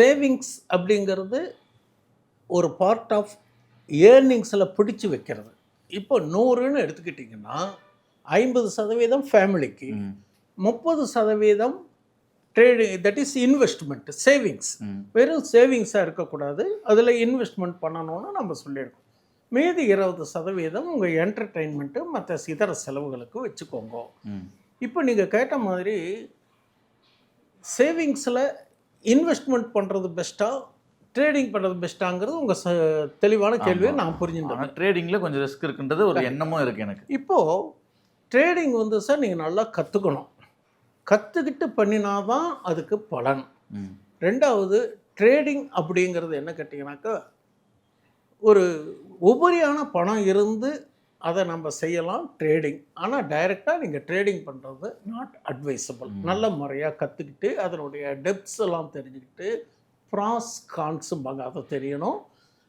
Savings அப்படிங்கிறது ஒரு part of ஏர்னிங்ஸில் பிடிச்சி வைக்கிறது. இப்போ 100ன்னு எடுத்துக்கிட்டிங்கன்னா 50% ஃபேமிலிக்கு, 30% trading, that is investment, savings. வெறும் சேவிங்ஸாக இருக்கக்கூடாது, அதில் இன்வெஸ்ட்மெண்ட் பண்ணணும்னு நம்ம சொல்லியிருக்கோம். மீதி 20% உங்கள் என்டர்டெயின்மெண்ட்டு மற்ற இதர செலவுகளுக்கு வச்சுக்கோங்க. இப்போ நீங்கள் கேட்ட மாதிரி சேவிங்ஸில் இன்வெஸ்ட்மெண்ட் பண்ணுறது பெஸ்ட்டாக, ட்ரேடிங் பண்ணுறது பெஸ்ட்டாங்கிறது உங்கள் தெளிவான கேள்வியை நான் புரிஞ்சுட்டேன். ட்ரேடிங்கில் கொஞ்சம் ரிஸ்க் இருக்குன்றது ஒரு எண்ணமும் இருக்குது எனக்கு. இப்போது ட்ரேடிங் வந்து சார் நீங்கள் நல்லா கற்றுக்கணும். கற்றுக்கிட்டு பண்ணினாதான் அதுக்கு பலன். ரெண்டாவது, ட்ரேடிங் அப்படிங்கிறது என்ன கேட்டிங்கனாக்கா, ஒரு உபரியான பணம் இருந்து அதை நம்ம செய்யலாம் ட்ரேடிங். ஆனால் டைரெக்டாக நீங்கள் ட்ரேடிங் பண்ணுறது நாட் அட்வைசபிள். நல்ல முறையாக கற்றுக்கிட்டு அதனுடைய டெப்த்ஸ் எல்லாம் தெரிஞ்சுக்கிட்டு ப்ராஸ் கான்ஸும்பாங்க, அதை தெரியணும்.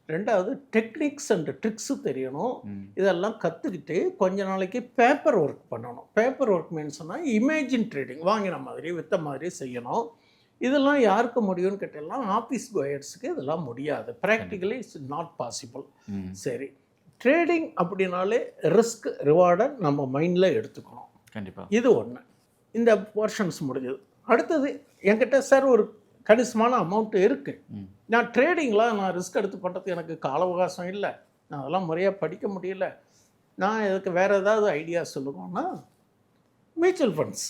ரெண்டாவது, டெக்னிக்ஸ் அண்ட் ட்ரிக்ஸு தெரியணும். இதெல்லாம் கற்றுக்கிட்டு கொஞ்ச நாளைக்கு பேப்பர் ஒர்க் பண்ணணும். பேப்பர் ஒர்க் மீன்ஸ்னா இமேஜின் ட்ரேடிங், வாங்கின மாதிரி விற்ற மாதிரி செய்யணும். இதெல்லாம் யாருக்கு முடியும்னு கேட்டீங்கன்னா ஆஃபீஸ் கோயர்ஸுக்கு இதெல்லாம் முடியாது. Practically it's not possible. சரி, ட்ரேடிங் அப்படின்னாலே ரிஸ்க் ரிவார்டை நம்ம மைண்டில் எடுத்துக்கணும். கண்டிப்பாக. இது ஒன்று. இந்த போர்ஷன்ஸ் முடிஞ்சது. அடுத்தது, என்கிட்ட சார் ஒரு கணிசமான அமௌண்ட்டு இருக்குது, நான் ட்ரேடிங்கில் நான் ரிஸ்க் எடுத்து பண்ணுறதுக்கு எனக்கு கால அவகாசம் இல்லை, நான் அதெல்லாம் முறையாக படிக்க முடியல, நான் இதுக்கு வேறு ஏதாவது ஐடியா சொல்லுவோன்னா மியூச்சுவல் ஃபண்ட்ஸ்.